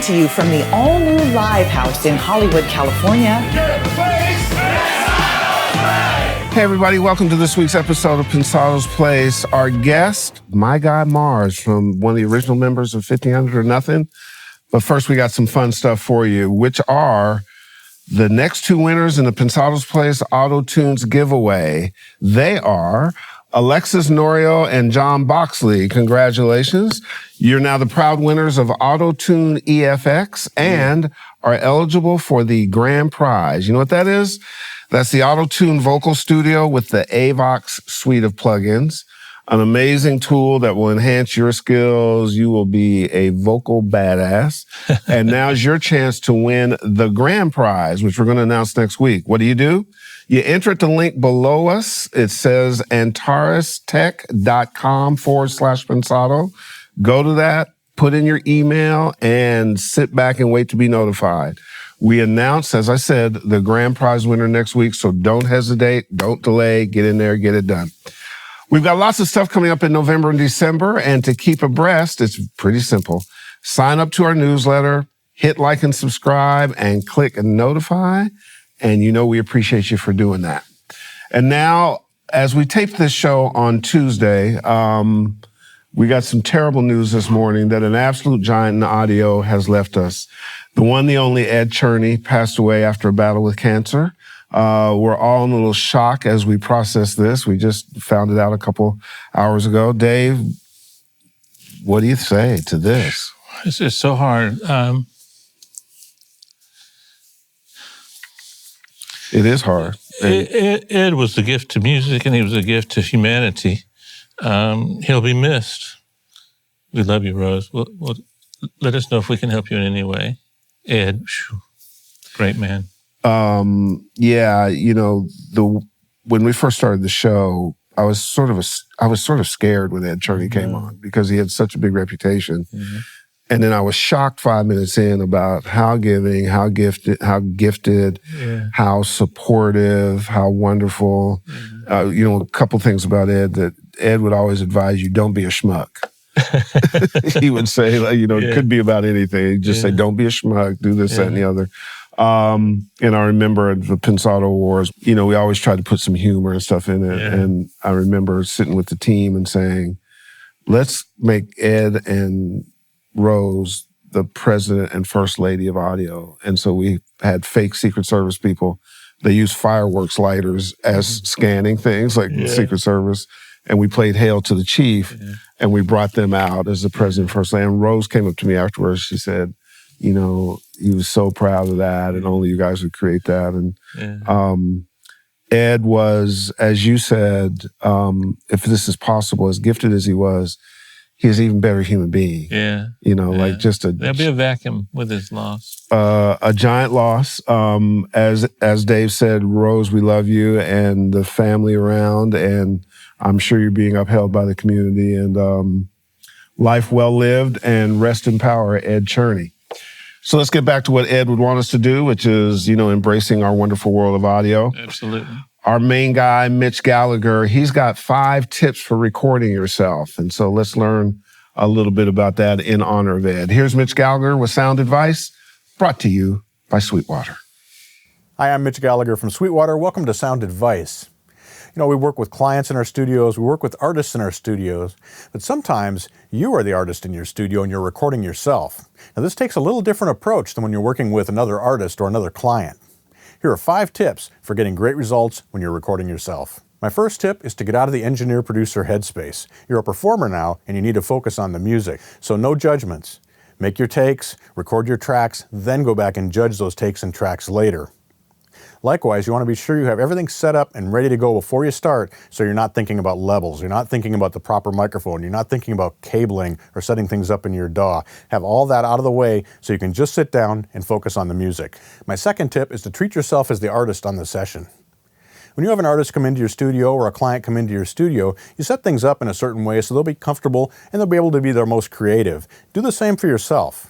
Coming to you from the all-new Live House in Hollywood, California. Hey everybody, welcome to this week's episode of Pensado's Place. Our guest, my guy Mars, from one of the original members of 1500 or Nothing. But first we got some fun stuff for you, which are the next two winners in the Pensado's Place Auto Tunes giveaway. They are ALEXIS, NORIO, and John BOXLEY. Congratulations. You're now the proud winners of Auto Tune EFX and are eligible for the grand prize. You know what that is? That's the Auto Tune Vocal Studio with the AVOX suite of plugins. An amazing tool that will enhance your skills. You will be a vocal badass. And now's your chance to win the grand prize, which we're going to announce next week. What do? You enter at the link below us. It says antaristech.com/Pensado. Go to that, put in your email, and sit back and wait to be notified. We announce, as I said, the grand prize winner next week, so don't hesitate, don't delay, get in there, get it done. We've got lots of stuff coming up in November and December, and to keep abreast, it's pretty simple. Sign up to our newsletter, hit like and subscribe, and click notify, and you know we appreciate you for doing that. And now, as we tape this show on Tuesday, we got some terrible news this morning that an absolute giant in audio has left us. The one, the only Ed Cherney passed away after a battle with cancer. We're all in a little shock as we process this. We just found it out a couple hours ago. Dave, what do you say to this? It's just so hard. It is hard. Ed was a gift to music, and he was a gift to humanity. He'll be missed. We love you, Rose. We'll let us know if we can help you in any way. Ed, great man. Yeah, you know, when we first started the show, I was sort of scared when Ed Cherney came on because he had such a big reputation. Mm-hmm. And then I was shocked 5 minutes in about how giving, how gifted, how supportive, how wonderful. Mm-hmm. You know, a couple things about Ed that Ed would always advise you, don't be a schmuck. He would say, like, you know, it could be about anything. He'd just say, don't be a schmuck, do this, that, and the other. And I remember at the Pensado Wars, you know, we always tried to put some humor and stuff in it. Yeah. And I remember sitting with the team and saying, let's make Ed and Rose the president and first lady of audio. And so we had fake Secret Service people. They used fireworks lighters as scanning things like the Secret Service. And we played Hail to the Chief, and we brought them out as the president first lady. And Rose came up to me afterwards. She said, you know, he was so proud of that, and only you guys would create that. And Ed was, as you said, if this is possible, as gifted as he was, he's an even better human being. Yeah. You know, like just there'll be a vacuum with his loss. A giant loss. As Dave said, Rose, we love you and the family around, and I'm sure you're being upheld by the community, and life well lived, and rest in power, Ed Cherney. So let's get back to what Ed would want us to do, which is, you know, embracing our wonderful world of audio. Absolutely. Our main guy, Mitch Gallagher, he's got 5 tips for recording yourself. And so let's learn a little bit about that in honor of Ed. Here's Mitch Gallagher with sound advice brought to you by Sweetwater. Hi, I'm Mitch Gallagher from Sweetwater. Welcome to Sound Advice. You know, we work with clients in our studios, we work with artists in our studios, but sometimes you are the artist in your studio and you're recording yourself. Now, this takes a little different approach than when you're working with another artist or another client. Here are 5 tips for getting great results when you're recording yourself. My first tip is to get out of the engineer-producer headspace. You're a performer now, and you need to focus on the music, so no judgments. Make your takes, record your tracks, then go back and judge those takes and tracks later. Likewise, you want to be sure you have everything set up and ready to go before you start, so you're not thinking about levels, you're not thinking about the proper microphone, you're not thinking about cabling or setting things up in your DAW. Have all that out of the way so you can just sit down and focus on the music. My second tip is to treat yourself as the artist on the session. When you have an artist come into your studio or a client come into your studio, you set things up in a certain way so they'll be comfortable and they'll be able to be their most creative. Do the same for yourself.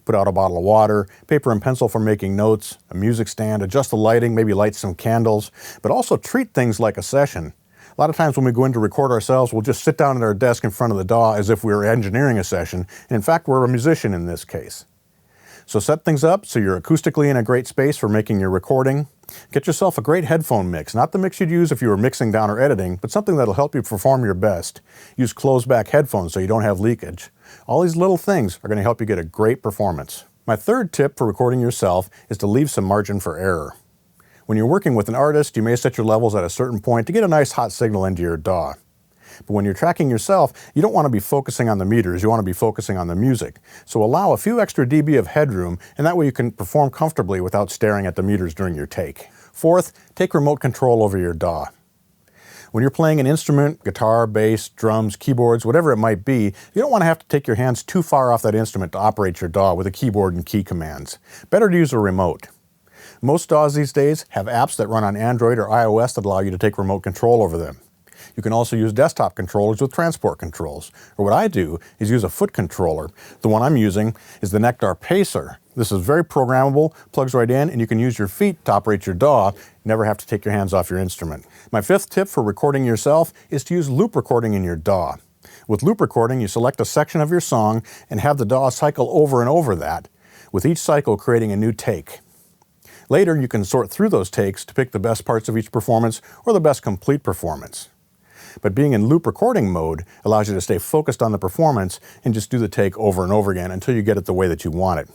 Put out a bottle of water, paper and pencil for making notes, a music stand, adjust the lighting, maybe light some candles, but also treat things like a session. A lot of times when we go in to record ourselves, we'll just sit down at our desk in front of the DAW as if we were engineering a session, and in fact, we're a musician in this case. So set things up so you're acoustically in a great space for making your recording. Get yourself a great headphone mix, not the mix you'd use if you were mixing down or editing, but something that'll help you perform your best. Use closed-back headphones so you don't have leakage. All these little things are going to help you get a great performance. My third tip for recording yourself is to leave some margin for error. When you're working with an artist, you may set your levels at a certain point to get a nice hot signal into your DAW. But when you're tracking yourself, you don't want to be focusing on the meters, you want to be focusing on the music. So allow a few extra dB of headroom, and that way you can perform comfortably without staring at the meters during your take. Fourth, take remote control over your DAW. When you're playing an instrument, guitar, bass, drums, keyboards, whatever it might be, you don't want to have to take your hands too far off that instrument to operate your DAW with a keyboard and key commands. Better to use a remote. Most DAWs these days have apps that run on Android or iOS that allow you to take remote control over them. You can also use desktop controllers with transport controls. Or what I do is use a foot controller. The one I'm using is the Nectar Pacer. This is very programmable, plugs right in, and you can use your feet to operate your DAW. Never have to take your hands off your instrument. My fifth tip for recording yourself is to use loop recording in your DAW. With loop recording, you select a section of your song and have the DAW cycle over and over that, with each cycle creating a new take. Later, you can sort through those takes to pick the best parts of each performance or the best complete performance. But being in loop recording mode allows you to stay focused on the performance and just do the take over and over again until you get it the way that you want it.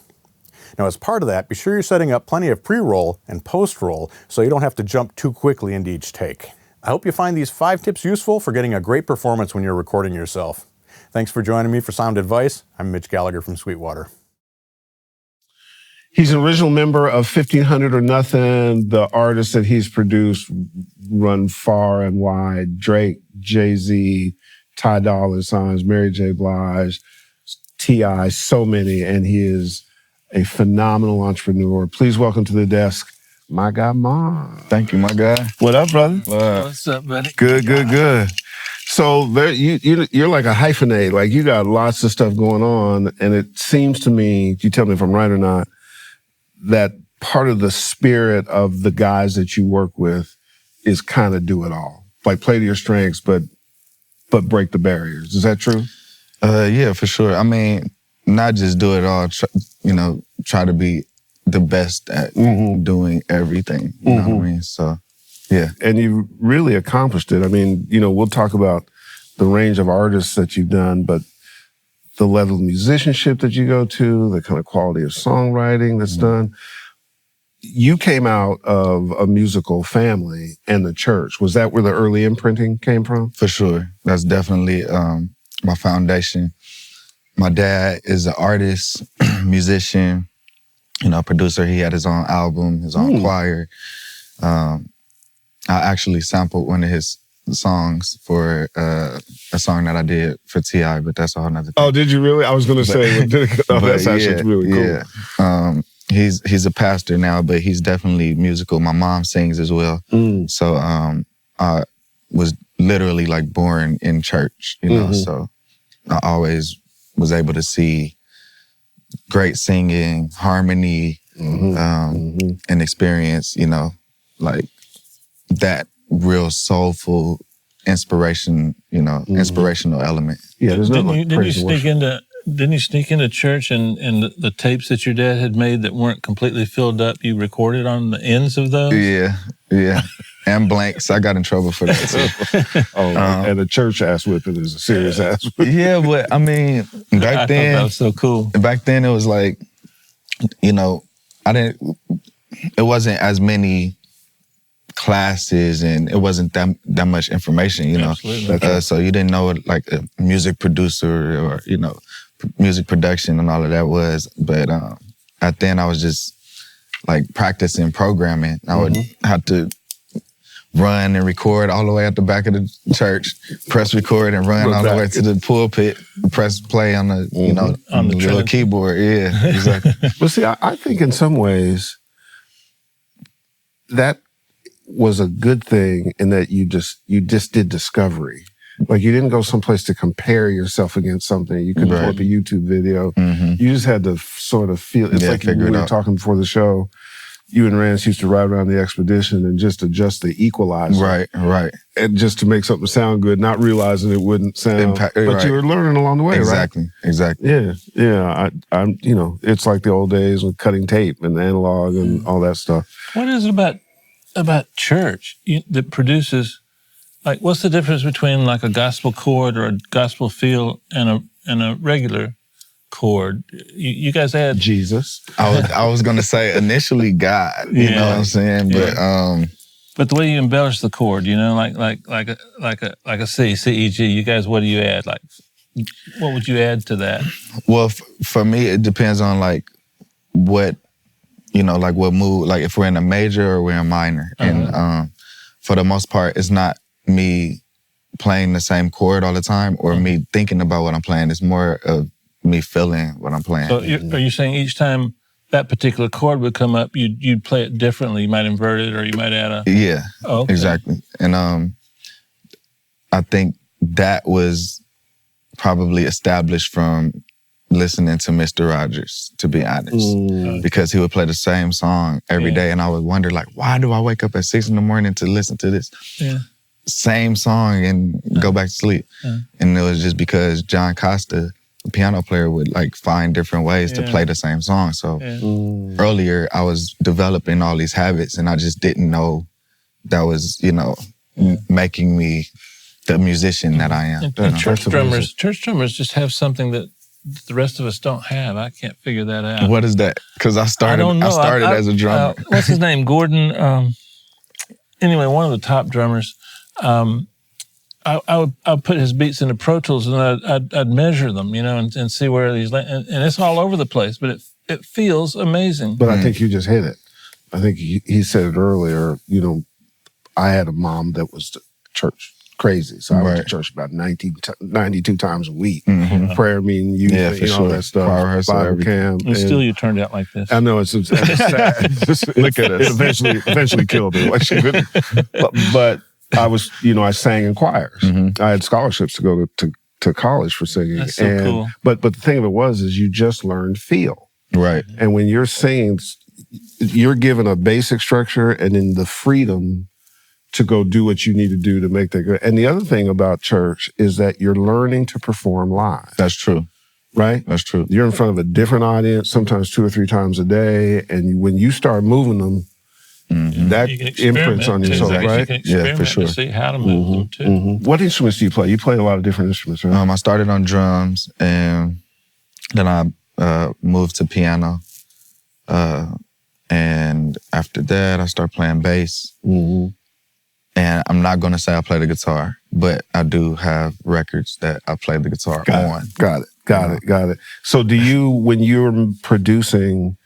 Now, as part of that, be sure you're setting up plenty of pre-roll and post-roll so you don't have to jump too quickly into each take. I hope you find these 5 tips useful for getting a great performance when you're recording yourself. Thanks for joining me for Sound Advice. I'm Mitch Gallagher from Sweetwater. He's an original member of 1500 or Nothing. The artists that he's produced run far and wide. Drake, Jay-Z, Ty Dolla $ign, Mary J. Blige, T.I., so many. And he is a phenomenal entrepreneur. Please welcome to the desk, my guy, Ma. Thank you, my guy. What up, brother? What's up, buddy? Good, good, good. So there, you're like a hyphenate. Like you got lots of stuff going on. And it seems to me, you tell me if I'm right or not, that part of the spirit of the guys that you work with is kind of do it all. Like play to your strengths, but break the barriers. Is that true? Yeah, for sure. I mean, not just do it all, try to be the best at doing everything. You know what I mean? So, yeah. And you really accomplished it. I mean, we'll talk about the range of artists that you've done, but the level of musicianship that you go to, the kind of quality of songwriting that's done. You came out of a musical family and the church. Was that where the early imprinting came from? For sure. That's definitely my foundation. My dad is an artist, musician, producer. He had his own album, his own choir. I actually sampled one of his songs for a song that I did for T.I., but that's a whole nother thing. Oh, did you really? I was going to say, that's actually really cool. Yeah. He's a pastor now, but he's definitely musical. My mom sings as well. So I was literally like born in church, so I always was able to see great singing, harmony, and experience, like that real soulful inspiration, inspirational element. Yeah, there's Didn't you sneak into church and the tapes that your dad had made that weren't completely filled up, you recorded on the ends of those? Yeah. And blanks. I got in trouble for that too. And the church ass whipping is a serious ass whipping. Yeah, but I mean, back then, that was so cool. Back then it was like, it wasn't as many classes and it wasn't that much information, Absolutely. So you didn't know what like a music producer or, music production and all of that was. But at then I was just like practicing programming. I would have to run and record all the way at the back of the church, press record and run all the way to the pulpit, press play on the, on the little keyboard. Yeah, exactly. Well, see, I think in some ways that was a good thing in that you just did discovery. Like you didn't go someplace to compare yourself against something. You couldn't pull up a YouTube video. You just had to sort of feel. It's like we were talking before the show. you and Rance used to ride around the Expedition and just adjust the equalizer. Right. And just to make something sound good, not realizing it wouldn't sound. But you were learning along the way, right? Exactly. Yeah. I'm, it's like the old days with cutting tape and analog and all that stuff. What is it about church that produces, like, what's the difference between like a gospel chord or a gospel feel and a regular chord? You guys add Jesus. I was gonna say initially God, you know what I'm saying? But the way you embellish the chord, like a C, C, E, G, you guys, what do you add? Like, what would you add to that? Well, for me, it depends on like what, like what mood, like if we're in a major or we're in minor. And for the most part, it's not me playing the same chord all the time or me thinking about what I'm playing. It's more of me feeling what I'm playing. So are you saying each time that particular chord would come up, you'd play it differently? You might invert it or you might add a... Yeah, exactly. And I think that was probably established from listening to Mr. Rogers, to be honest. Because he would play the same song every day and I would wonder, like, why do I wake up at 6 a.m. to listen to this same song and go back to sleep? And it was just because John Costa, the piano player, would like find different ways to play the same song. So earlier I was developing all these habits and I just didn't know that was, making me the musician that I am. And church drummers just have something that the rest of us don't have. I can't figure that out. What is that? Because I started as a drummer. What's his name? Gordon. Anyway, one of the top drummers. I would put his beats into Pro Tools and I'd measure them, and see where these and it's all over the place, but it feels amazing. But I think you just hit it. I think he said it earlier. I had a mom that was church crazy, so I went to church about 92 times a week. Prayer meeting, all that stuff, Bible camp, and still you turned out like this. I know it's sad. Look at us. It eventually killed me. But I was, I sang in choirs. I had scholarships to go to college for singing. That's so cool. But the thing of it was you just learned feel. Right. And when you're singing, you're given a basic structure and then the freedom to go do what you need to do to make that good. And the other thing about church is that you're learning to perform live. That's true. Right? That's true. You're in front of a different audience, sometimes 2 or 3 times a day. And when you start moving them, that imprints on yourself, right? You can experiment for sure. to see how to move them too. What instruments do you play? You play a lot of different instruments, right? I started on drums and then I moved to piano. And after that, I started playing bass. And I'm not going to say I play the guitar, but I do have records that I play the guitar on. Got it. So do you, when you're producing,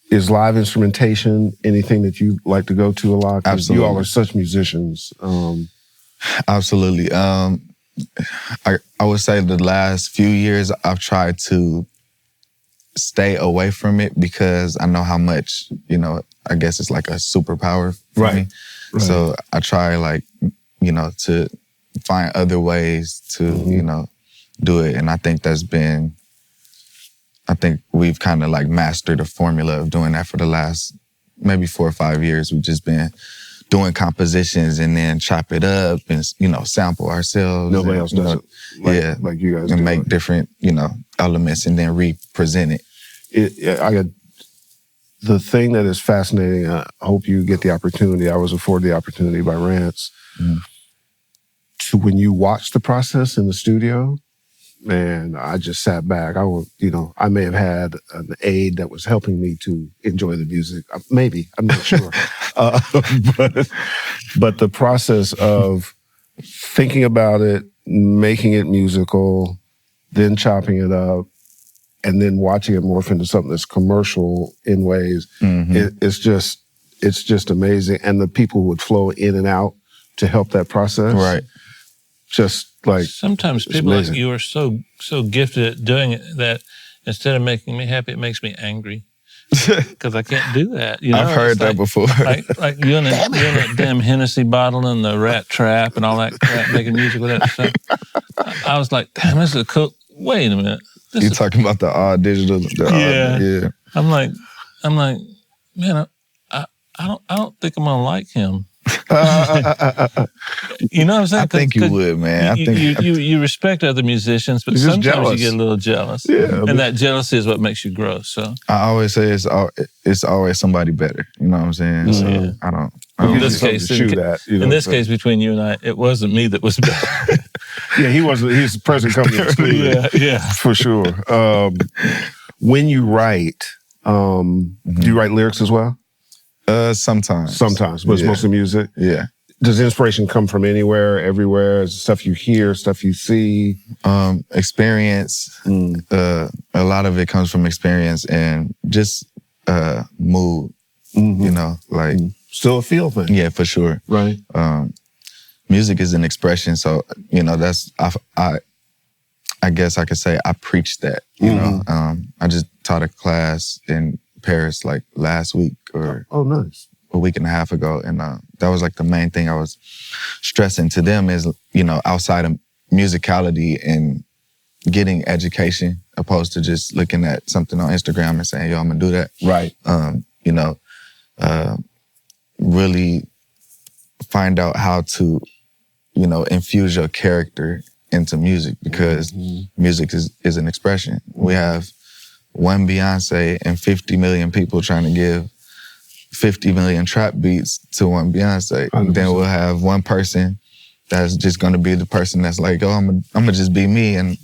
is live instrumentation anything that you like to go to a lot? Absolutely. You all are such musicians. Absolutely. I would say the last few years I've tried to stay away from it because I know how much, I guess it's like a superpower for me. Right. So I try to find other ways to, do it. And I think we've kind of like mastered the formula of doing that for the last maybe 4 or 5 years. We've just been doing compositions and then chop it up and, sample ourselves. Nobody else does it. Like you guys and make different, elements and then represent it. The thing that is fascinating, I hope you get the opportunity, I was afforded the opportunity by Rance, to when you watch the process in the studio, man, I just sat back. I may have had an aide that was helping me to enjoy the music. Maybe, I'm not sure. But the process of thinking about it, making it musical, then chopping it up, and then watching it morph into something that's commercial in ways, it's just amazing. And the people who would flow in and out to help that process, right? Just like sometimes people like you are so gifted at doing it that instead of making me happy, it makes me angry because I can't do that. I've heard that before. Like you and that damn Hennessy bottle and the Rat Trap and all that crap, making music with that stuff. I was like, damn, this is cool. Wait a minute. You're talking about the digital? Yeah. I'm like, man, I don't think I'm gonna like him. You know what I'm saying? I think you would, man. You respect other musicians, but You're just sometimes jealous. you get a little jealous. Yeah, and that jealousy is what makes you grow. So I always say it's always somebody better. You know what I'm saying? So I don't. in this case, in this case, between you and I, it wasn't me that was better. Yeah, he wasn't. He's the present company. Yeah, for sure. When you write, do you write lyrics as well? Sometimes. Sometimes, but it's mostly music. Yeah. Does inspiration come from anywhere, everywhere? Is it stuff you hear, stuff you see? Experience. A lot of it comes from experience and just mood. You know, like still a feel thing. Yeah, for sure. Right. Music is an expression, so you know that's I guess I could say I preach that. You know, I just taught a class in Paris like last week or nice. a week and a half ago, and that was like the main thing I was stressing to them is, you know, outside of musicality and getting education opposed to just looking at something on Instagram and saying, yo, I'm gonna do that. Right. You know, really find out how to, you know, infuse your character into music because music is an expression. We have one Beyonce and 50 million people trying to give 50 million trap beats to one Beyonce. 100%. Then we'll have one person that's just gonna be the person that's like, oh, I'm gonna just be me and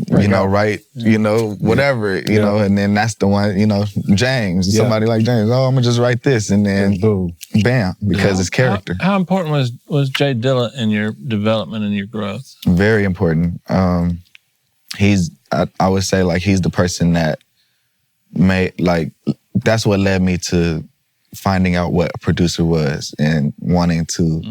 you know, write, you know, whatever, you know, and then that's the one, you know, James, somebody like James, oh, I'm gonna just write this and then boom, bam, because it's character. How important was J Dilla in your development and your growth? Very important. I would say like he's the person that made, like, that's what led me to finding out what a producer was and wanting to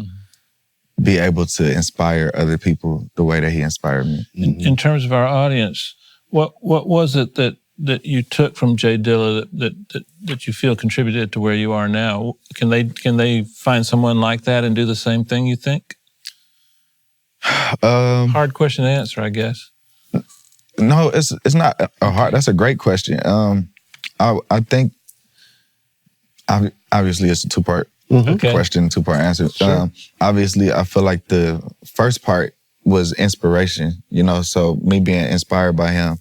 be able to inspire other people the way that he inspired me. In terms of our audience, what was it that you took from J Dilla that you feel contributed to where you are now? Can they find someone like that and do the same thing, you think? Hard question to answer, I guess. No, it's not a hard. That's a great question. I think obviously it's a two-part question, two-part answer. Sure. Obviously, I feel like the first part was inspiration. You know, so me being inspired by him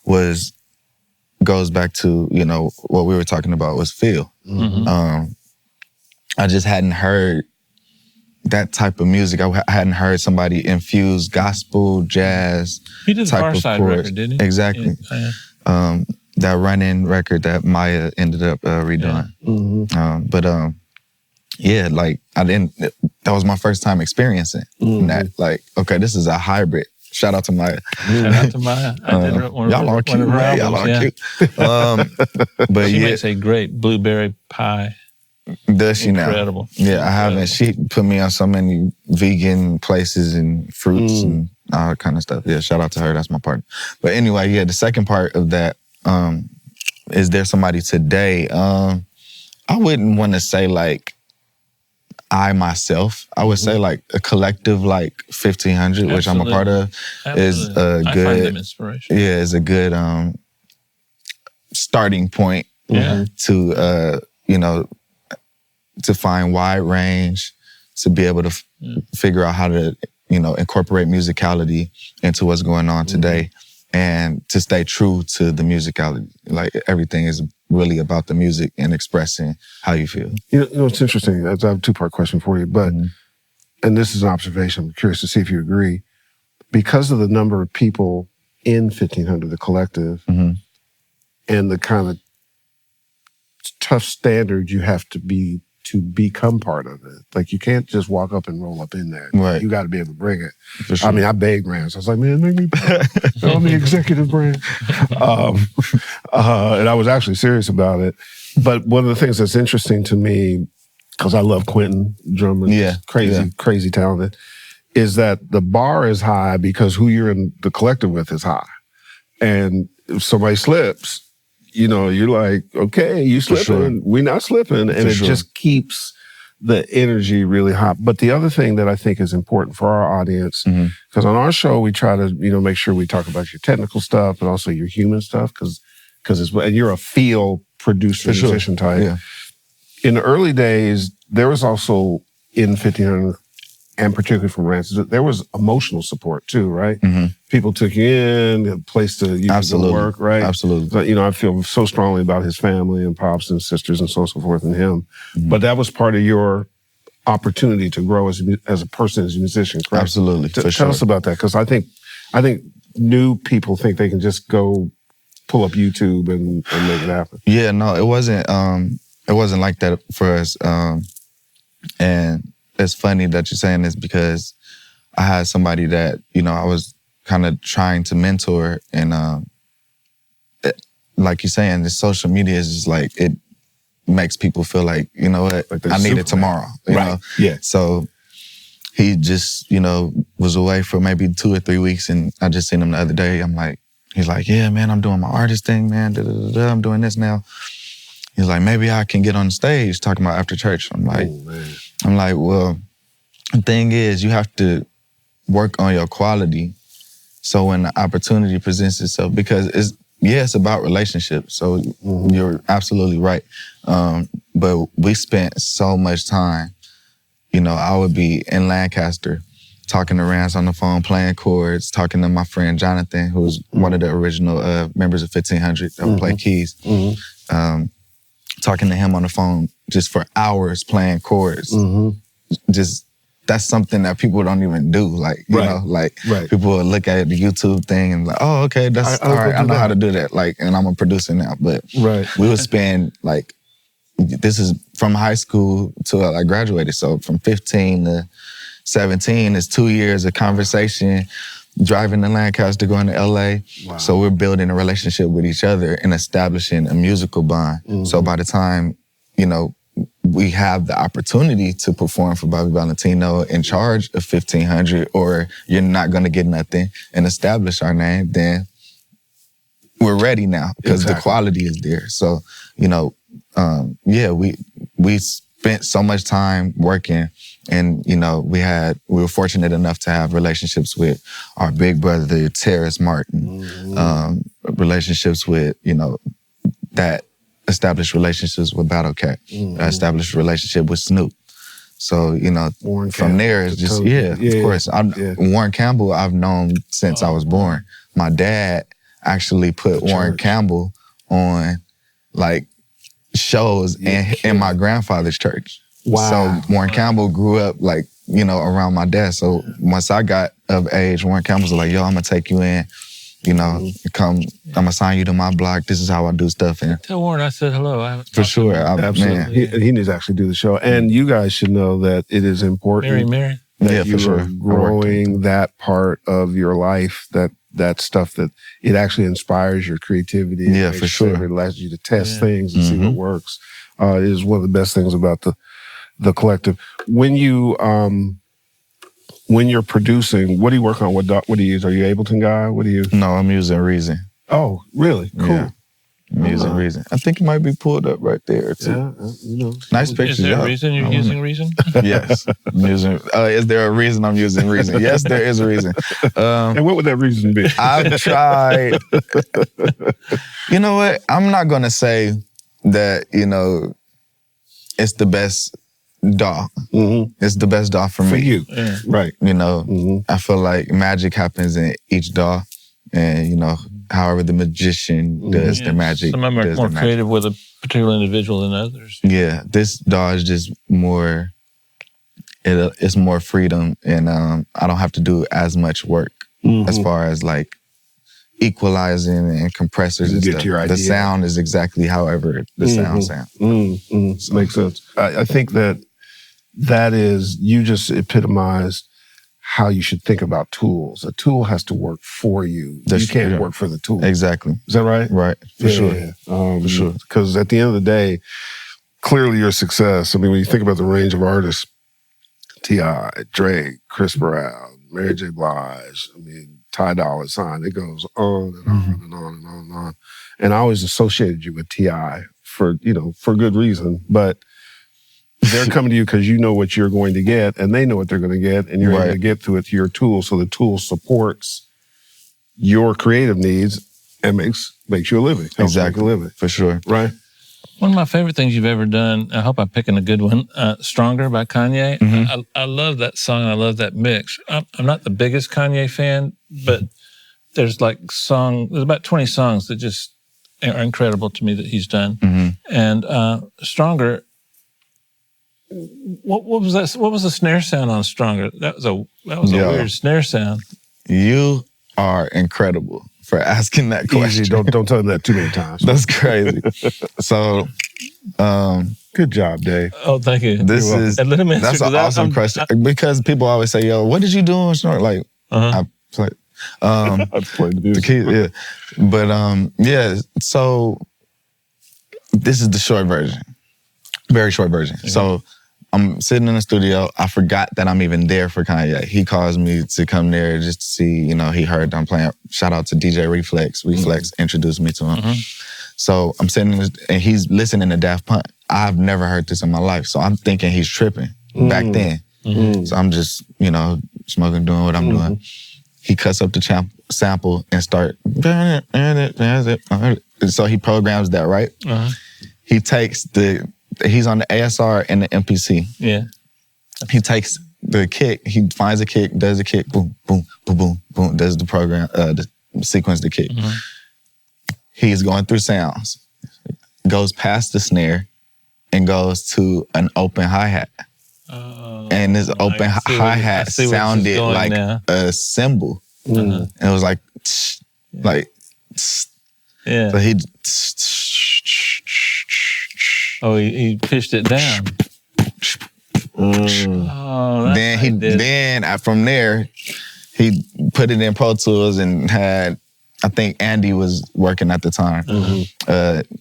goes back to, you know, what we were talking about was feel. I just hadn't heard that type of music. I hadn't heard somebody infuse gospel, jazz. He did the Far Side record, didn't he? Exactly. Yeah. That Run-In record that Maya ended up redoing. Yeah, like that was my first time experiencing that. Like, okay, this is a hybrid. Shout out to Maya. Shout out to Maya. I did one y'all are cute, man. Y'all are cute. But she makes a great blueberry pie. Does she now? Incredible. Yeah, I haven't. She put me on so many vegan places and fruits and all that kind of stuff. Yeah, shout out to her. That's my partner. But anyway, yeah, the second part of that, is there somebody today? I wouldn't want to say like I myself. I would say like a collective like 1500, which I'm a part of, is a good. I find them inspirational. Yeah, is a good starting point to you know, to find wide range, to be able to figure out how to, you know, incorporate musicality into what's going on today and to stay true to the musicality. Like everything is really about the music and expressing how you feel. You know, it's interesting. I have a two-part question for you, but, and this is an observation, I'm curious to see if you agree, because of the number of people in 1500, the collective, and the kind of tough standards you have to become part of it. Like you can't just walk up and roll up in there. Right. You got to be able to bring it. For sure. I mean, I begged brands. I was like, man, make me on the executive brand. And I was actually serious about it. But one of the things that's interesting to me, because I love Quentin, drummer, crazy talented, is that the bar is high because who you're in the collective with is high. And if somebody slips, you know, you're like, okay, you slipping, we're not slipping. And it just keeps the energy really hot. But the other thing that I think is important for our audience, because on our show, we try to, you know, make sure we talk about your technical stuff, but also your human stuff, because it's, and you're a field producer, musician type, in the early days, there was also in 1500, and particularly from Rancid, there was emotional support too, right? People took you in, a place to you could go work, right? Absolutely. So, you know, I feel so strongly about his family and pops and sisters and so on and so forth and him. But that was part of your opportunity to grow as a person, as a musician, correct? Absolutely. Tell us about that, because I think new people think they can just go pull up YouTube and make it happen. Yeah, no, it wasn't like that for us. And it's funny that you're saying this, because I had somebody that, you know, I was kind of trying to mentor, and like you're saying, the social media is just like, it makes people feel like, you know what, like I need it tomorrow. You know? Yeah. So he just, you know, was away for maybe 2 or 3 weeks, and I just seen him the other day. He's like, yeah, man, I'm doing my artist thing, man. I'm doing this now. He's like, maybe I can get on stage talking about after church. I'm like, well, the thing is, you have to work on your quality. So when the opportunity presents itself, because it's about relationships. So you're absolutely right. But we spent so much time, you know, I would be in Lancaster talking to Rance on the phone, playing chords, talking to my friend Jonathan, who's one of the original members of 1500 that would play keys. Talking to him on the phone just for hours playing chords. Just, that's something that people don't even do. Like, you know, like people will look at the YouTube thing and like, oh, okay, that's all right, I know how to do that. Like, and I'm a producer now, but we would spend like, this is from high school till I graduated. So from 15 to 17 is 2 years of conversation, driving to Lancaster, going to LA. Wow. So we're building a relationship with each other and establishing a musical bond. So by the time, you know, we have the opportunity to perform for Bobby Valentino in charge of 1500, or you're not going to get nothing, and establish our name, then we're ready now, because the quality is there. So, you know, we spent so much time working, and, you know, we were fortunate enough to have relationships with our big brother, Terrace Martin, relationships with, you know, that established relationships with Battle Cat, established relationship with Snoop. So, you know, from there, it's just, of course. Warren Campbell, I've known since I was born. My dad actually put Warren Campbell on, like, shows in my grandfather's church. Wow. So Warren Campbell grew up, like, you know, around my dad. So once I got of age, Warren Campbell's like, yo, I'm gonna take you in, you know, I'm gonna sign you to my block. This is how I do stuff. And tell Warren I said hello. For sure. Absolutely. He needs to actually do the show. And you guys should know that it is important Mary. that you are growing that part of your life, that stuff that it actually inspires your creativity. Yeah, for sure. It allows you to test things and see what works. It is one of the best things about the collective. When you're producing, what do you work on? What do you use? Are you Ableton guy? What do you? No, I'm using Reason. Oh, really? Cool. Yeah. I'm using Reason. I think it might be pulled up right there too. Yeah, you know. Nice pictures. Is there a reason you're using Reason? Yes, I'm using. Is there a reason I'm using Reason? Yes, there is a reason. And what would that reason be? I've tried. You know what? I'm not gonna say that, you know, it's the best DAW. It's the best DAW for me. For you. Right. You know, I feel like magic happens in each DAW. And, you know, however the magician does the magic. Some of them are more creative with a particular individual than others. Yeah, this DAW is just more, it's more freedom, and I don't have to do as much work as far as like equalizing and compressors and stuff. Your idea. The sound is exactly however the sound sounds. Makes sense. I think that is, you just epitomized how you should think about tools. A tool has to work for you. You can't work for the tool. Exactly. Is that right? Right. For sure. For sure. Because at the end of the day, clearly your success, I mean, when you think about the range of artists, T.I., Drake, Chris Brown, Mary J. Blige, I mean, Ty Dolla $ign, it goes on and on and on and on and on. And I always associated you with T.I. for good reason, but they're coming to you because you know what you're going to get, and they know what they're going to get, and you're able to get through it to your tool. So the tool supports your creative needs and makes you a living. Exactly. Make a living. For sure. Right? One of my favorite things you've ever done, I hope I'm picking a good one, Stronger by Kanye. I love that song. I love that mix. I'm not the biggest Kanye fan, but there's about 20 songs that just are incredible to me that he's done. And Stronger, what was that? What was the snare sound on Stronger? That was a weird snare sound. You are incredible for asking that question. Easy. Don't tell him that too many times. That's crazy. So, good job, Dave. Oh, thank you. That's an awesome question because people always say, "Yo, what did you do on Snort?" Like, I played. I played the music. Yeah, but yeah. So this is the short version, very short version. So I'm sitting in the studio. I forgot that I'm even there for Kanye. He calls me to come there just to see, you know, he heard I'm playing. Shout out to DJ Reflex. Reflex introduced me to him. So I'm sitting and he's listening to Daft Punk. I've never heard this in my life. So I'm thinking he's tripping back then. So I'm just, you know, smoking, doing what I'm doing. He cuts up the sample and start. So he programs that, right? He takes he's on the ASR and the MPC. Yeah. He takes the kick, he finds a kick, does a kick, boom, boom, boom, boom, boom, does the program, the sequence the kick. He's going through sounds, goes past the snare and goes to an open hi-hat. And this open hi-hat sounded like a cymbal. And it was like, yeah. So he he pitched it down. Then from there, he put it in Pro Tools and had, I think Andy was working at the time.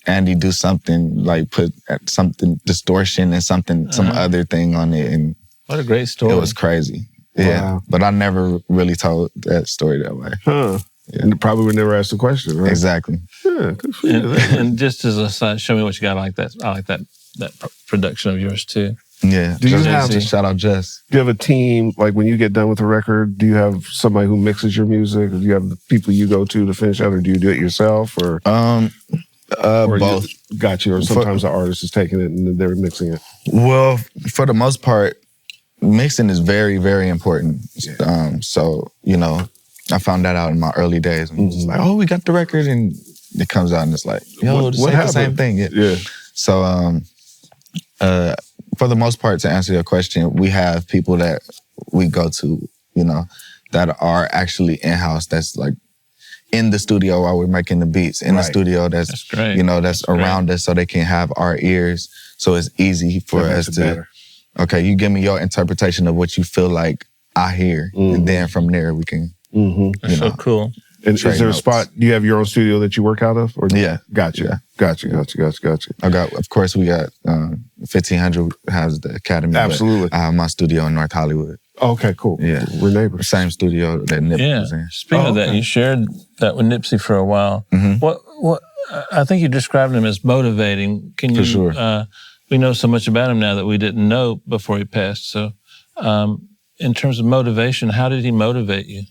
Andy do something like put something distortion and some other thing on it, and what a great story. It was crazy. Yeah, but I never really told that story that way. Yeah. And probably would never ask the question, right? Exactly. Yeah, good for you. And just as a side, show me what you got. I like that production of yours too. Yeah. Do you have shout out Jess? Do you have a team, like when you get done with a record, do you have somebody who mixes your music? Or do you have the people you go to finish out, or do you do it yourself? Or both. Got you. Or sometimes the artist is taking it and they're mixing it. Well, for the most part, mixing is very, very important. Yeah. So, you know, I found that out in my early days. And just like, oh, we got the record, and it comes out and it's like, yo, it's like the same thing. Yeah. So, for the most part, to answer your question, we have people that we go to, you know, that are actually in-house, that's like in the studio while we're making the beats, in the studio that's great. You know, that's around us so they can have our ears. So it's easy for us to, okay, you give me your interpretation of what you feel like I hear. And then from there we can, That's so cool. And is there a spot, do you have your own studio that you work out of? Or yeah. Gotcha. Yeah. Gotcha. Of course, we got 1500 has the Academy. Absolutely. I have my studio in North Hollywood. Okay, cool. Yeah. We're neighbors. Same studio that Nipsey was in. Speaking of that, you shared that with Nipsey for a while. What I think you described him as motivating. Can you? For sure. We know so much about him now that we didn't know before he passed. So, in terms of motivation, how did he motivate you?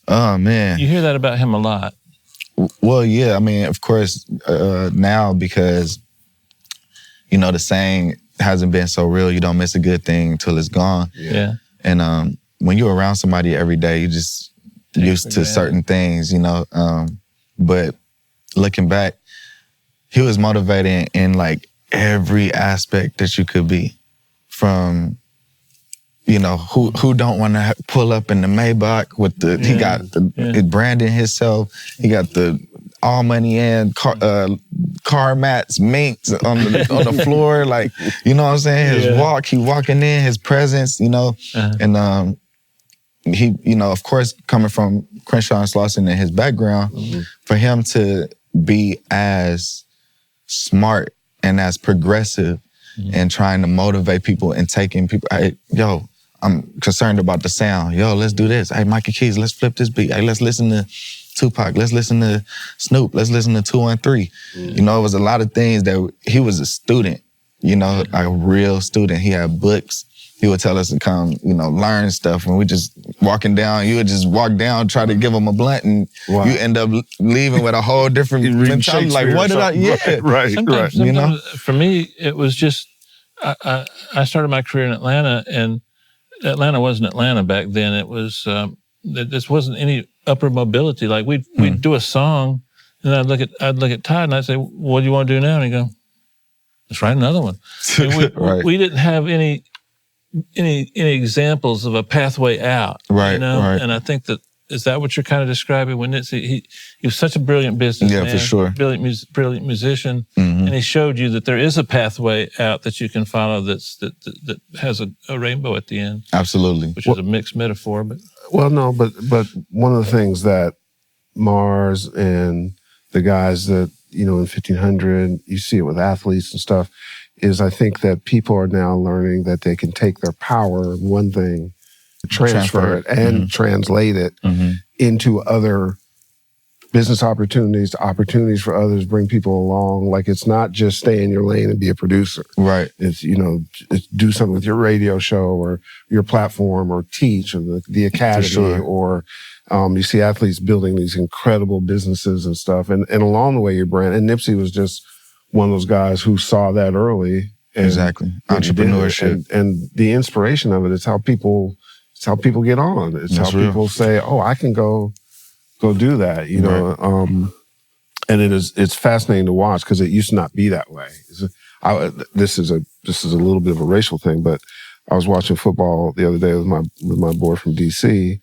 Oh, man. You hear that about him a lot. Well, yeah. I mean, of course, now because, you know, the saying hasn't been so real, you don't miss a good thing until it's gone. Yeah. And when you're around somebody every day, you just used to certain things, you know. But looking back, he was motivating in like every aspect that you could be. From, you know, who don't want to pull up in the Maybach with the, he got the branding himself, he got the all money in, car mats, minks on the floor, like, you know what I'm saying? His walk, he walking in, his presence, you know, and he, you know, of course, coming from Crenshaw and Slauson and his background, for him to be as smart and as progressive and trying to motivate people and taking people, hey, yo, I'm concerned about the sound. Yo, let's do this. Hey, Mikey Keys, let's flip this beat. Hey, let's listen to Tupac. Let's listen to Snoop. Let's listen to 213. You know, it was a lot of things that he was a student, you know, like a real student. He had books. He would tell us to come, you know, learn stuff. And we walking down, you would just walk down, try to give them a blunt, and you end up leaving with a whole different mentality. Like, what did I? Yeah, right. Sometimes, You know, for me, it was just I started my career in Atlanta, and Atlanta wasn't Atlanta back then. It was this wasn't any upper mobility. Like we'd do a song, and I'd look at Todd, and I'd say, "What do you want to do now?" And he'd go, "Let's write another one." We didn't have any examples of a pathway out, you know? And I think is that what you're kind of describing? When he was such a brilliant businessman, for sure, brilliant musician, and he showed you that there is a pathway out that you can follow that has a rainbow at the end. Absolutely, which is a mixed metaphor, but but one of the things that Mars and the guys that in 1500, you see it with athletes and stuff, is I think that people are now learning that they can take their power of one thing, transfer it, and translate it into other business opportunities for others, bring people along. Like, it's not just stay in your lane and be a producer. Right. It's, it's do something with your radio show or your platform or teach or the academy or you see athletes building these incredible businesses and stuff. And along the way, your brand. And Nipsey was just one of those guys who saw that early. And exactly. Entrepreneurship. And the inspiration of it is how people get on. It's how people say, "Oh, I can go do that," and it's fascinating to watch because it used to not be that way. This is a little bit of a racial thing, but I was watching football the other day with my boy from DC,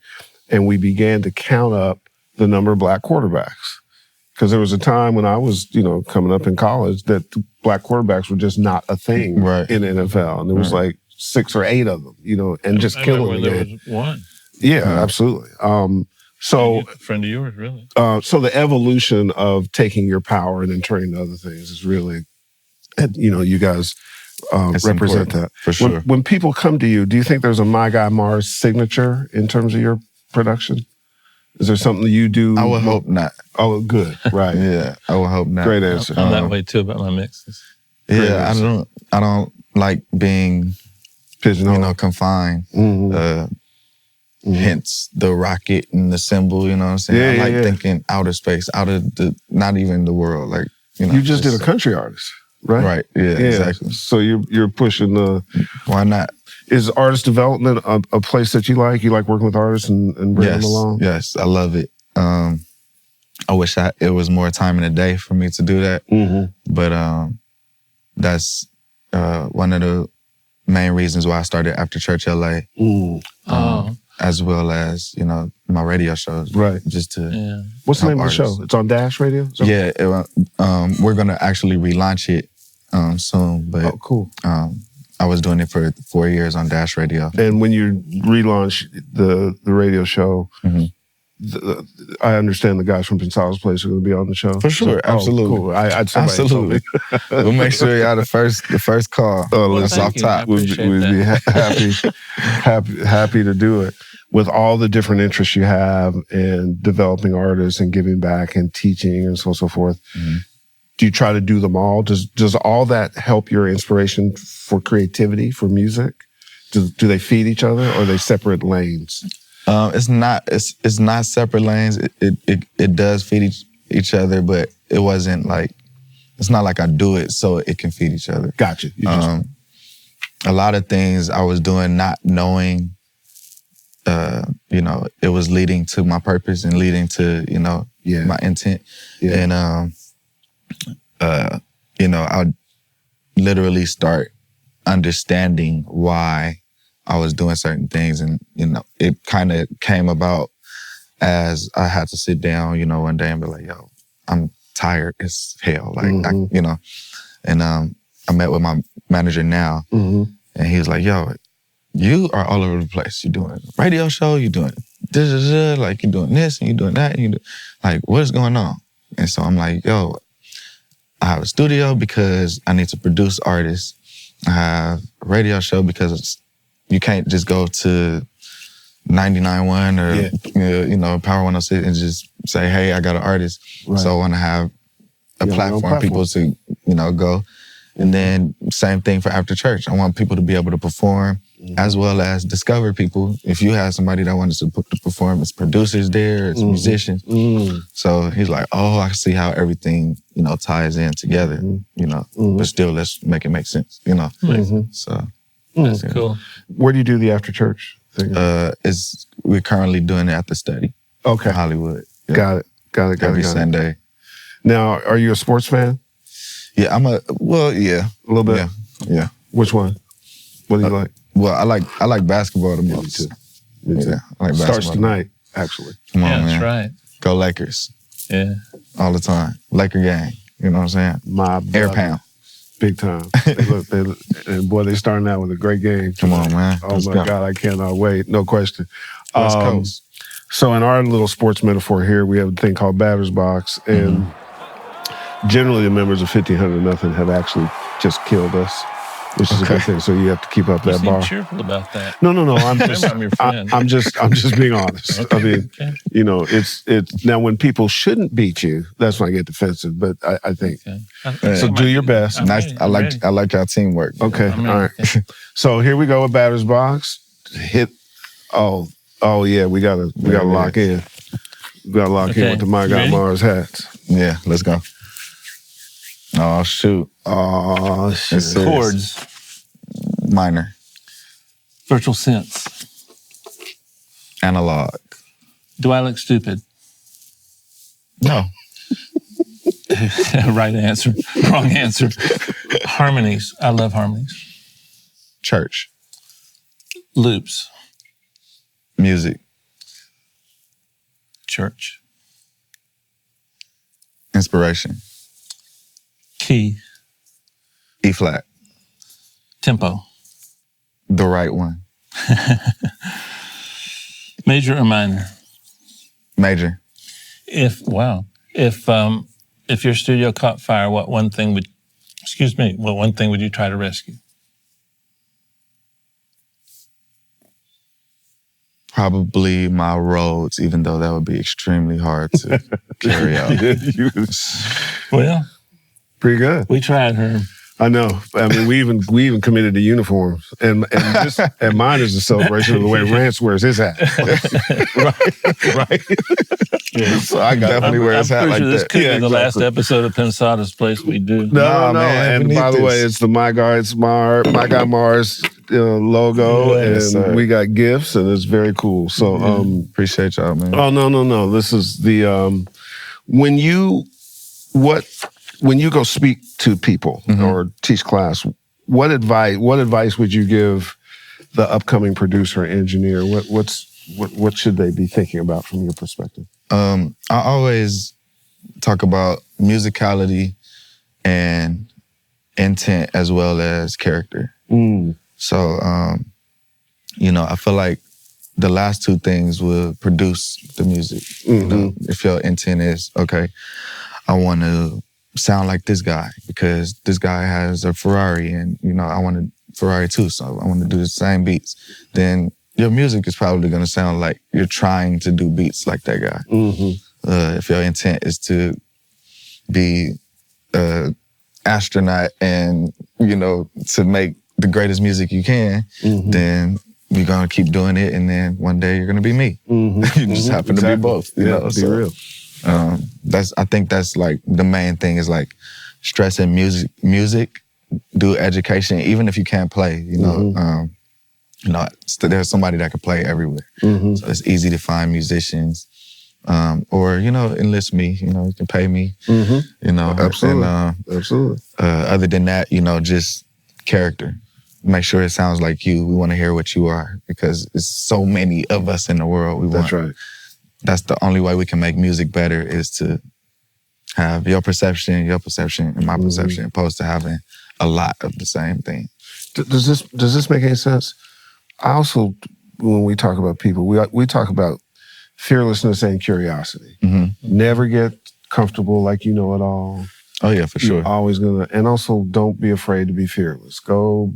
and we began to count up the number of black quarterbacks. Because there was a time when I was, coming up in college that black quarterbacks were just not a thing in the NFL. And there was like 6 or 8 of them, and just killing the game. There was one. Yeah, absolutely. So a friend of yours, really. So the evolution of taking your power and then turning to other things is really, and you guys represent that. For sure. When people come to you, do you think there's a My Guy Mars signature in terms of your production? Is there something you do? I would hope not. Oh, good. Right. Yeah, I would hope not. Great answer. I'm that way too about my mixes. Yeah, I don't like being pigeonholed, confined. Hence the rocket and the symbol, you know what I'm saying? I like thinking outer space, out of not even the world. Like, you just did a country artist, right? Right. Yeah, exactly. So you're pushing the. Why not? Is artist development a place that you like? You like working with artists and bringing them along? Yes, I love it. I wish it was more time in the day for me to do that. But that's one of the main reasons why I started After Church LA. As well as, my radio shows. Right. Just to What's the name of the show? It's on Dash Radio? Yeah, we're going to actually relaunch it soon. But cool. I was doing it for 4 years on Dash Radio. And when you relaunch the radio show, I understand the guys from Pensado's Place are going to be on the show. For sure, absolutely. Cool. Absolutely. We'll make sure y'all the first call. That's off top. We'd be happy to do it. With all the different interests you have in developing artists and giving back and teaching and so on and so forth, do you try to do them all? Does all that help your inspiration for creativity, for music? Do they feed each other or are they separate lanes? It's not separate lanes. It does feed each other, but it wasn't like, it's not like I do it so it can feed each other. Gotcha. A lot of things I was doing not knowing, it was leading to my purpose and leading to, my intent. Yeah. And, I'd literally start understanding why I was doing certain things. And, it kind of came about as I had to sit down, one day and be like, yo, I'm tired as hell. Like, and I met with my manager now and he was like, yo, you are all over the place. You're doing a radio show, you're doing this, like you're doing this and you're doing that. And like, what is going on? And so I'm like, yo, I have a studio because I need to produce artists. I have a radio show because you can't just go to 99.1 or Power 106 and just say, hey, I got an artist. Right. So I want to have a platform people to, go. And then same thing for After Church. I want people to be able to perform as well as discover people. If you have somebody that wanted to perform, it's producers there, it's musicians. So he's like, oh, I see how everything, you know, ties in together, you know, but still let's make it make sense, you know. So that's cool. Where do you do the after church thing? We're currently doing it at the Study. Okay. In Hollywood. Yeah. Got it. Every Sunday. Now, are you a sports fan? Yeah, yeah. A little bit? Yeah. Which one? What do you like? Well, I like basketball the most. Me too. Yeah, I like Starts basketball. tonight, actually. Come on, Yeah, man. that's right. Go Lakers. Yeah. All the time. Laker gang. You know what I'm saying? My Air brother. pound. Big time. And boy, they starting out with a great game. Come on, man. Oh Let's my go. God, I cannot wait. No question. West Coast. So in our little sports metaphor here, we have a thing called Batter's Box, and generally the members of 1500 Nothing have actually just killed us, which is a good thing. So you have to keep up You that seem bar. cheerful about that. No. I'm just, I'm your friend. I'm just being honest. I mean, you know, it's now when people shouldn't beat you, that's when I get defensive. But I think so. Do your best. Nice. I like our teamwork. Okay, all right. So here we go with Batter's Box. Hit. Oh yeah, we gotta lock in. We gotta lock in with the My God Mars hats. Yeah, let's go. Oh shoot. Oh shit. It's serious. Chords. Minor. Virtual sense. Analog. Do I look stupid? No. Right answer. Wrong answer. Harmonies. I love harmonies. Church. Loops. Music. Church. Inspiration. Key. E flat. Tempo. The right one. Major or minor? Major. If your studio caught fire, what one thing would you try to rescue? Probably my roads, even though that would be extremely hard to carry out. Well, Pretty good. we tried, Herb. I know. I mean, we even committed to uniforms, and mine is a celebration of the way Rance wears his hat. right. Yeah. So I definitely wear his hat I'm like pretty sure this that. could be Yeah, the last exactly. episode of Pensado's Place we do. No. man, And by the way, it's the My God Mars logo, Yes, and sir. we got gifts, and it's very cool. So, Appreciate y'all, man. oh no. This is the when you go speak to people or teach class, what advice would you give the upcoming producer or engineer? What should they be thinking about from your perspective? I always talk about musicality and intent as well as character. So, I feel like the last two things will produce the music. You know, if your intent is, okay, I want to sound like this guy because this guy has a Ferrari and, I want a Ferrari too, so I want to do the same beats, then your music is probably going to sound like you're trying to do beats like that guy. If your intent is to be an astronaut and, to make the greatest music you can, then you're going to keep doing it, and then one day you're going to be me. You just happen to be both. Be real. I think that's like the main thing is like stressing music, do education, even if you can't play, there's somebody that can play everywhere. So it's easy to find musicians, or, enlist me, you can pay me, Absolutely. And, Absolutely. other than that, just character. Make sure it sounds like you. We want to hear what you are because it's so many of us in the world. That's right. That's the only way we can make music better is to have your perception, and my perception, opposed to having a lot of the same thing. Does this make any sense? I also, when we talk about people, we talk about fearlessness and curiosity. Never get comfortable like you know it all. Oh yeah, for sure. You're always gonna, and also don't be afraid to be fearless. Go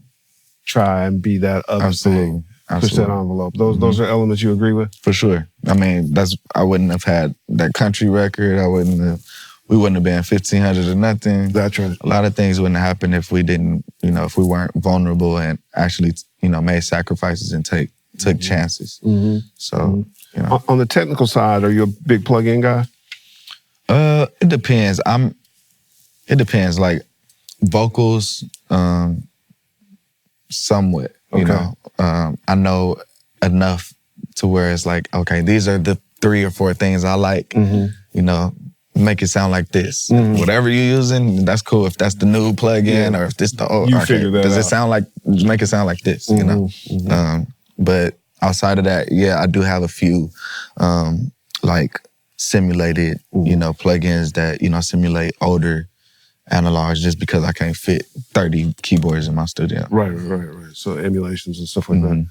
try and be that other thing. Push that envelope. Those are elements you agree with? For sure. I mean, I wouldn't have had that country record. I wouldn't have we wouldn't have been 1,500 or nothing. That's right. A lot of things wouldn't happen if we didn't, if we weren't vulnerable and actually, made sacrifices and took chances. So, On the technical side, are you a big plug-in guy? It depends. It depends. Like vocals, somewhat. I know enough to where it's like, okay, these are the 3 or 4 things I like. Make it sound like this. Whatever you're using, that's cool. If that's the new plug-in or if this the old, figure that does out. it sound like? Make it sound like this. But outside of that, yeah, I do have a few like simulated, plugins that simulate older analogs, just because I can't fit 30 keyboards in my studio. Right. So emulations and stuff like that.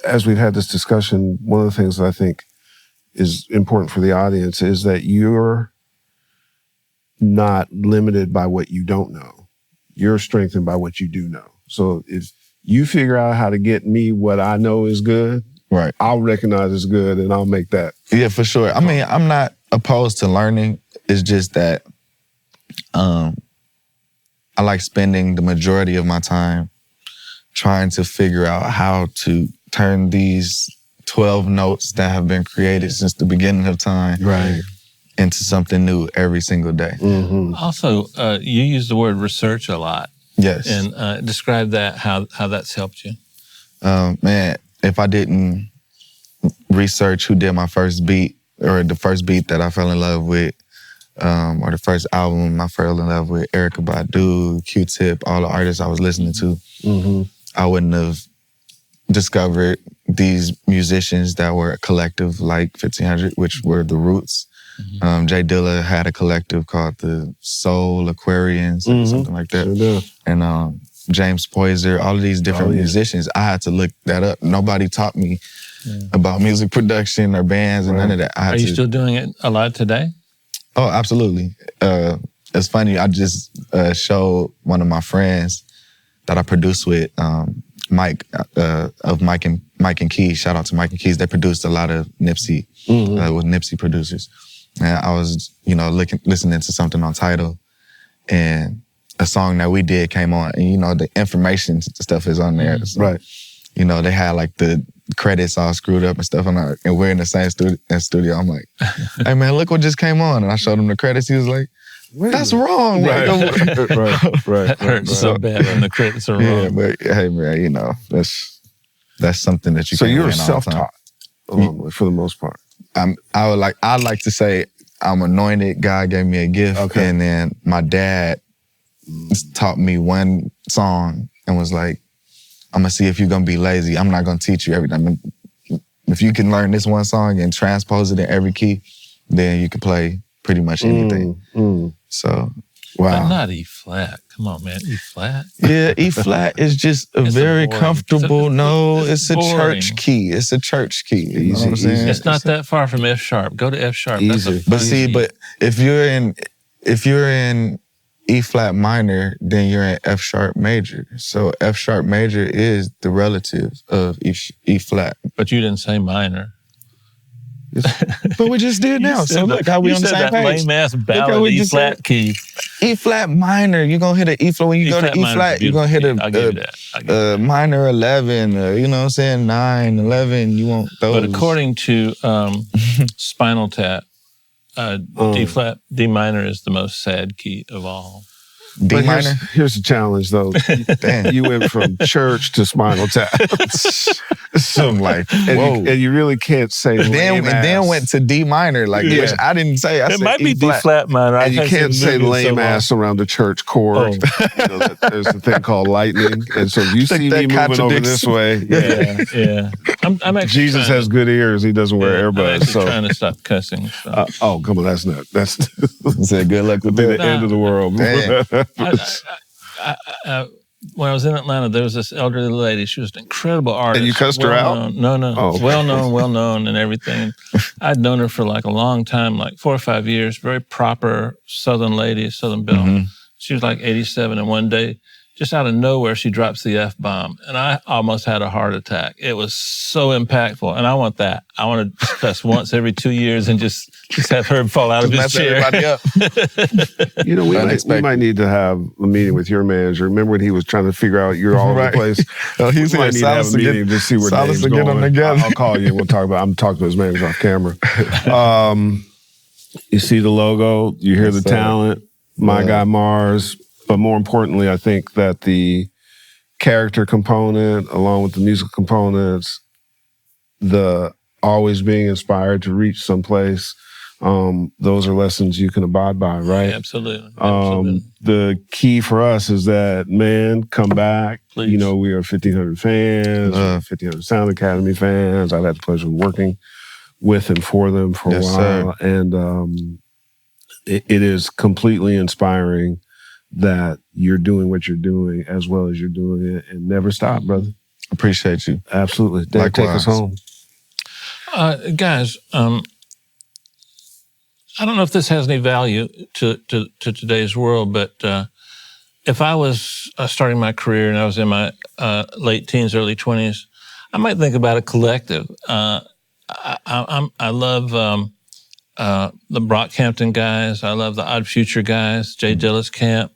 As we've had this discussion, one of the things that I think is important for the audience is that you're not limited by what you don't know. You're strengthened by what you do know. So if you figure out how to get me what I know is good, right, I'll recognize it's good and I'll make that. Yeah, for sure. I mean, I'm not opposed to learning. It's just that I like spending the majority of my time trying to figure out how to turn these 12 notes that have been created since the beginning of time into something new every single day. Also, you use the word research a lot. Yes. And describe that, how that's helped you. Man, if I didn't research who did my first beat, or the first beat that I fell in love with, or the first album I fell in love with, Erykah Badu, Q-Tip, all the artists I was listening to, I wouldn't have discovered these musicians that were a collective like 1,500, which were the Roots. Jay Dilla had a collective called the Soul Aquarians or something like that. And James Poyser, all of these different musicians, I had to look that up. Nobody taught me about music production or bands and none of that. Are you still doing it a lot today? Oh, absolutely. It's funny, I just showed one of my friends that I produced with, Mike, of Mike and Keys. Shout out to Mike and Keys. They produced a lot of Nipsey, with Nipsey producers. And I was, listening to something on Tidal, and a song that we did came on, and the information stuff is on there. So, they had like the credits all screwed up and stuff, and we're in the same studio. I'm like, hey man, look what just came on. And I showed him the credits. He was like, that's wrong. Right. That hurts so bad when the credits are wrong. Yeah, but hey man, that's something that you So can't you're win all the time. self-taught, along with, for the most part. I like to say I'm anointed. God gave me a gift, and then my dad taught me one song and was like, I'm gonna see if you're gonna be lazy. I'm not gonna teach you everything. If you can learn this one song and transpose it in every key, then you can play pretty much anything. So, wow. But not E flat. Come on, man. E flat. Yeah, E flat is just a very comfortable. It's a boring. church key. It's a church key. You know what I'm saying? It's not that far from F sharp. Go to F sharp. That's a But see, if you're in E flat minor, then you're in F sharp major. So F sharp major is the relative of E flat. But you didn't say minor. But we just did now. So look how we on the same page. Lame ass ballad E flat key. E flat minor, you're gonna hit an E flat. When you go to E flat, you're gonna hit a minor 11, you know what I'm saying, 9, 11, you want those. But according to Spinal Tap, D flat, D minor is the most sad key of all. D But minor? here's the challenge, though. You went from church to Spinal Tap. So I'm like, whoa. And you really can't say and then went to D minor, which I didn't say. I It said might be E D flat minor. And you can't say lame ass around the church chord. There's a thing called lightning. And so you see me moving over this way. Yeah. I'm actually Jesus has good ears. He doesn't wear I'm earbuds. actually So, trying to stop cussing. So. come on, that's Said good luck with the that. end of the world. Damn. When I was in Atlanta, there was this elderly lady. She was an incredible artist. And you cussed her out? No. Oh. Well known and everything. I'd known her for like a long time, like 4 or 5 years. Very proper Southern lady, Southern belle. She was like 87, and one day just out of nowhere, she drops the F-bomb. And I almost had a heart attack. It was so impactful. And I want that. I want to cuss once every 2 years and just have Herb fall out of his chair. You know, we might need to have a meeting with your manager. Remember when he was trying to figure out you're all over the place? He's might need to have a meeting to see where Dave's going. Them together. I'll call you and we'll talk about it. I'm talking to his manager off camera. You see the logo, you hear the talent, My Guy Mars. But more importantly, I think that the character component, along with the musical components, the always being inspired to reach someplace, those are lessons you can abide by, right? Yeah, absolutely. Absolutely. The key for us is that, man, come back. Please. You know, we are 1,500 fans, 1,500 Sound Academy fans. I've had the pleasure of working with and for them for a while. Sir. And it is completely inspiring that you're doing what you're doing as well as you're doing it, and never stop, brother. Appreciate you. Absolutely. Dave, take us home. Guys, I don't know if this has any value to today's world, but if I was starting my career and I was in my late teens, early 20s, I might think about a collective. I love the Brockhampton guys. I love the Odd Future guys, Jay Dillis Camp,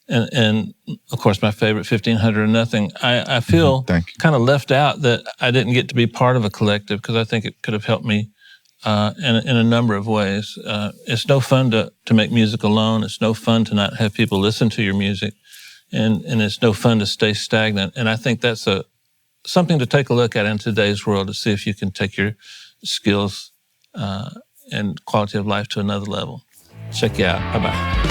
and of course my favorite, 1,500 or Nothing. I feel kind of left out that I didn't get to be part of a collective because I think it could have helped me in a number of ways. It's no fun to make music alone. It's no fun to not have people listen to your music, and it's no fun to stay stagnant. And I think that's something to take a look at in today's world to see if you can take your skills and quality of life to another level. Check you out. Bye-bye.